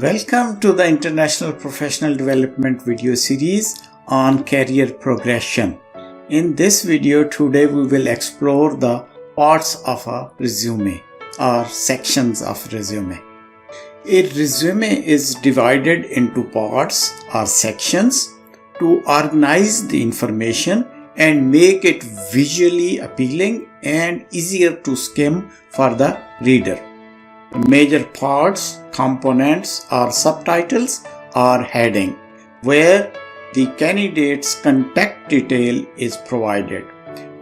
Welcome to the International Professional Development video series on career progression. In this video today we will explore the parts of a resume or sections of resume. A resume is divided into parts or sections to organize the information and make it visually appealing and easier to skim for the reader. Major parts, components or subtitles are heading, where the candidate's contact detail is provided.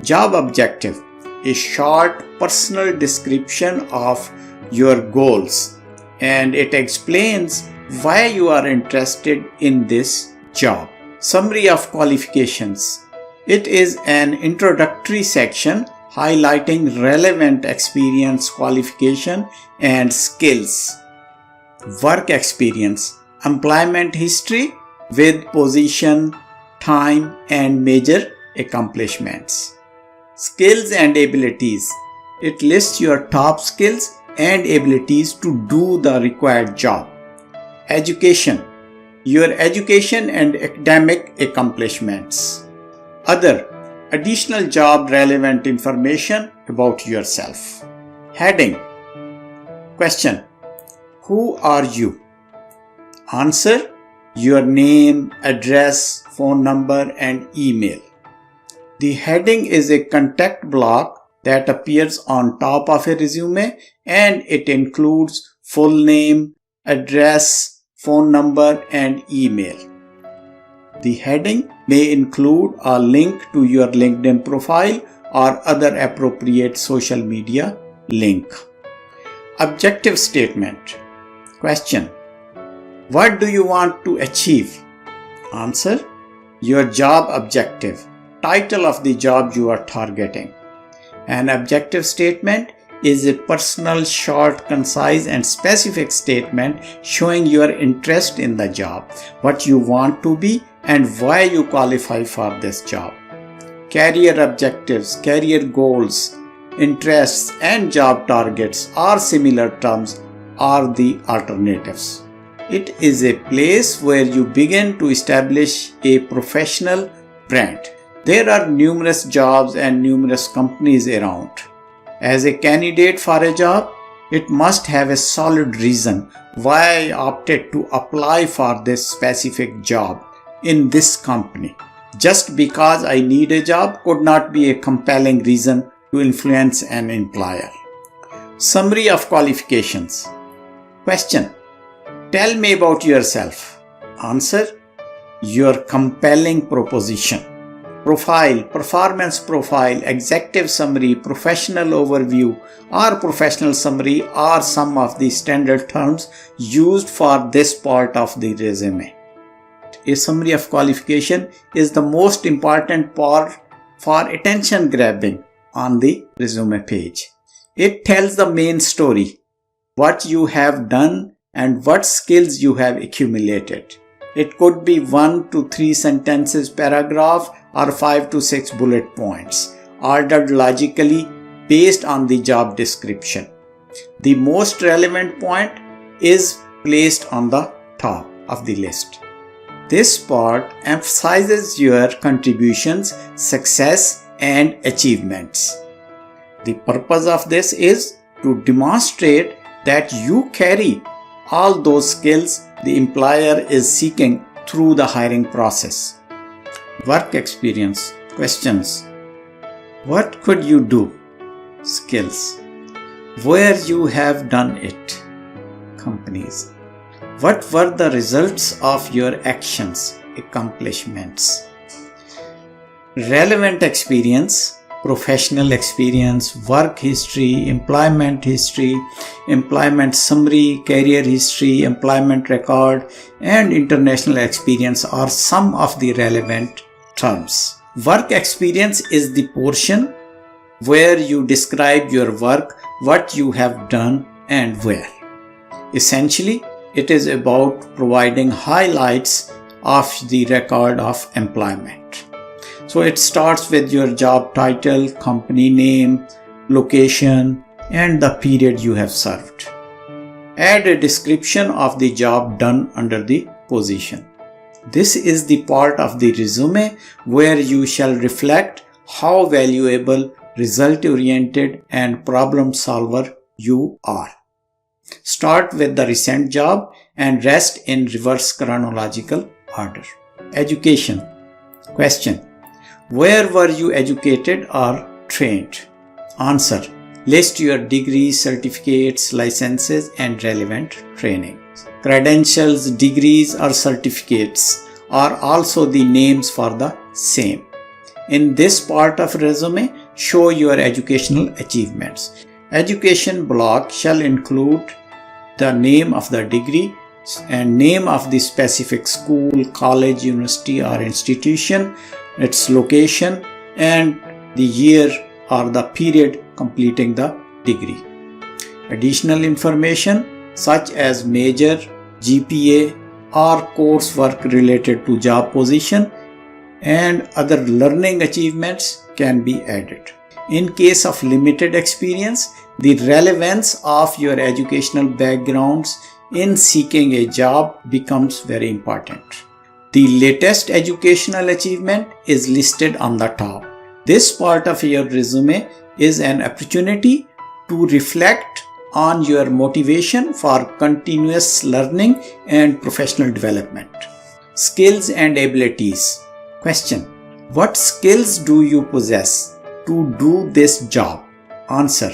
Job objective, a short personal description of your goals, and it explains why you are interested in this job. Summary of qualifications. It is an introductory section highlighting relevant experience, qualification, and skills. Work experience, employment history with position, time, and major accomplishments. Skills and abilities, it lists your top skills and abilities to do the required job. Education, your education and academic accomplishments. Other, additional job relevant information about yourself. Heading. Question. Who are you? Answer. Your name, address, phone number, and email. The heading is a contact block that appears on top of a resume, and it includes full name, address, phone number, and email. The heading may include a link to your LinkedIn profile or other appropriate social media link. Objective statement. Question. What do you want to achieve? Answer. Your job objective. Title of the job you are targeting. An objective statement is a personal, short, concise, and specific statement showing your interest in the job, what you want to be, and why you qualify for this job. Career objectives, career goals, interests, and job targets are similar terms are the alternatives. It is a place where you begin to establish a professional brand. There are numerous jobs and numerous companies around. As a candidate for a job, it must have a solid reason why I opted to apply for this specific job in this company. Just because I need a job could not be a compelling reason to influence an employer. Summary of qualifications. Question. Tell me about yourself. Answer. Your compelling proposition. Profile, performance profile, executive summary, professional overview, or professional summary are some of the standard terms used for this part of the resume. A summary of qualification is the most important part for attention grabbing on the resume page. It tells the main story, what you have done and what skills you have accumulated. It could be 1 to 3 sentences paragraph or 5 to 6 bullet points, ordered logically based on the job description. The most relevant point is placed on the top of the list. This part emphasizes your contributions, success, and achievements. The purpose of this is to demonstrate that you carry all those skills the employer is seeking through the hiring process. Work experience. Questions. What could you do? Skills. Where you have done it? Companies. What were the results of your actions? Accomplishments. Relevant experience. Professional experience, work history, employment summary, career history, employment record, and international experience are some of the relevant terms. Work experience is the portion where you describe your work, what you have done, and where. Essentially, it is about providing highlights of the record of employment. So it starts with your job title, company name, location, and the period you have served. Add a description of the job done under the position. This is the part of the resume where you shall reflect how valuable, result-oriented, and problem solver you are. Start with the recent job and rest in reverse chronological order. Education. Question. Where were you educated or trained? Answer. List your degrees, certificates, licenses, and relevant training. Credentials, degrees, or certificates are also the names for the same. In this part of resume, show your educational achievements. Education block shall include the name of the degree and name of the specific school, college, university, or institution, its location, and the year or the period completing the degree. Additional information such as major, GPA, or coursework related to job position and other learning achievements can be added. In case of limited experience, the relevance of your educational backgrounds in seeking a job becomes very important. The latest educational achievement is listed on the top. This part of your resume is an opportunity to reflect on your motivation for continuous learning and professional development. Skills and abilities. Question. What skills do you possess to do this job? Answer.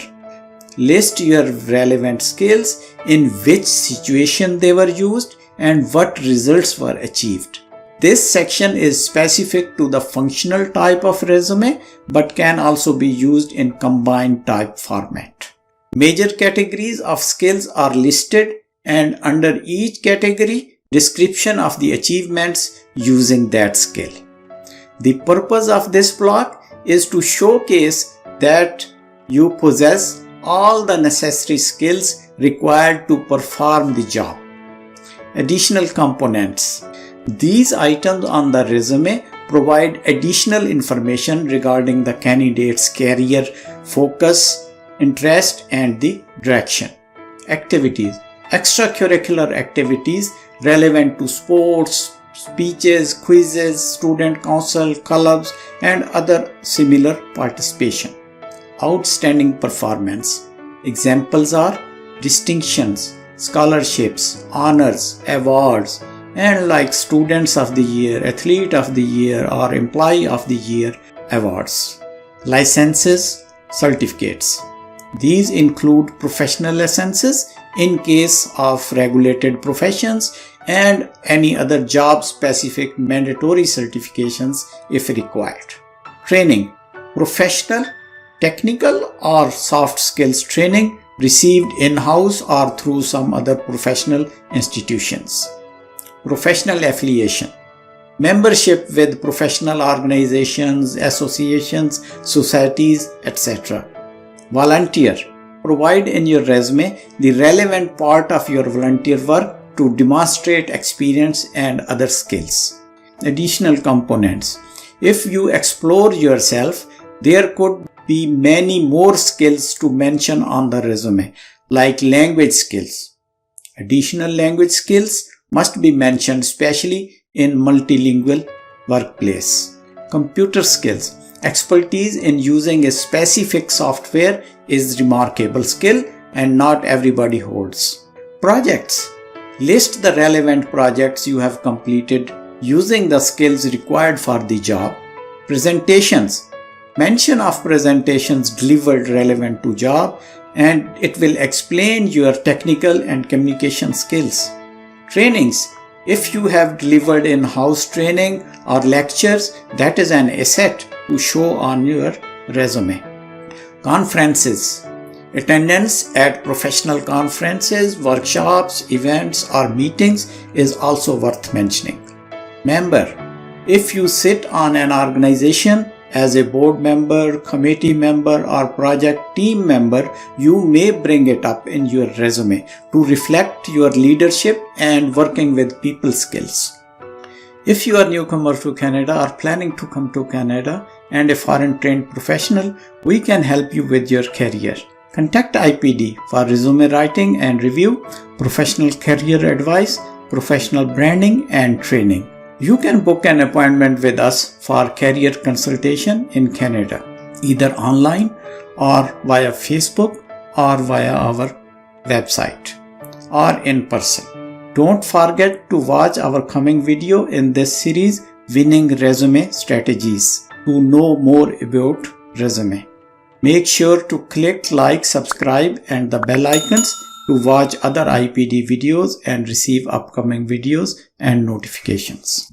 List your relevant skills, in which situation they were used, and what results were achieved. This section is specific to the functional type of resume but can also be used in combined type format. Major categories of skills are listed, and under each category, description of the achievements using that skill. The purpose of this block is to showcase that you possess all the necessary skills required to perform the job. Additional components. These items on the resume provide additional information regarding the candidate's career, focus, interest, and the direction. Activities. Extracurricular activities relevant to sports, speeches, quizzes, student council, clubs, and other similar participation. Outstanding performance. Examples are distinctions, scholarships, honors, awards, and like Students of the Year, Athlete of the Year, or Employee of the Year awards. Licenses, certificates. These include professional licenses in case of regulated professions and any other job-specific mandatory certifications if required. Training. Professional, technical, or soft skills training received in-house or through some other professional institutions. Professional affiliation. Membership with professional organizations, associations, societies, etc. Volunteer. Provide in your resume the relevant part of your volunteer work to demonstrate experience and other skills. Additional components. If you explore yourself, there could be many more skills to mention on the resume, like language skills. Additional language skills must be mentioned, especially in multilingual workplace. Computer skills. Expertise in using a specific software is remarkable skill and not everybody holds. Projects. List the relevant projects you have completed using the skills required for the job. Presentations. Mention of presentations delivered relevant to job, and it will explain your technical and communication skills. Trainings. If you have delivered in-house training or lectures, that is an asset to show on your resume. Conferences. Attendance at professional conferences, workshops, events, or meetings is also worth mentioning. Member. If you sit on an organization as a board member, committee member, or project team member, you may bring it up in your resume to reflect your leadership and working with people skills. If you are newcomer to Canada or planning to come to Canada and a foreign trained professional, we can help you with your career. Contact IPD for resume writing and review, professional career advice, professional branding and training. You can book an appointment with us for career consultation in Canada, either online or via Facebook or via our website or in person. Don't forget to watch our coming video in this series, Winning Resume Strategies, to know more about resume. Make sure to click like, subscribe and the bell icons to watch other IPD videos and receive upcoming videos and notifications.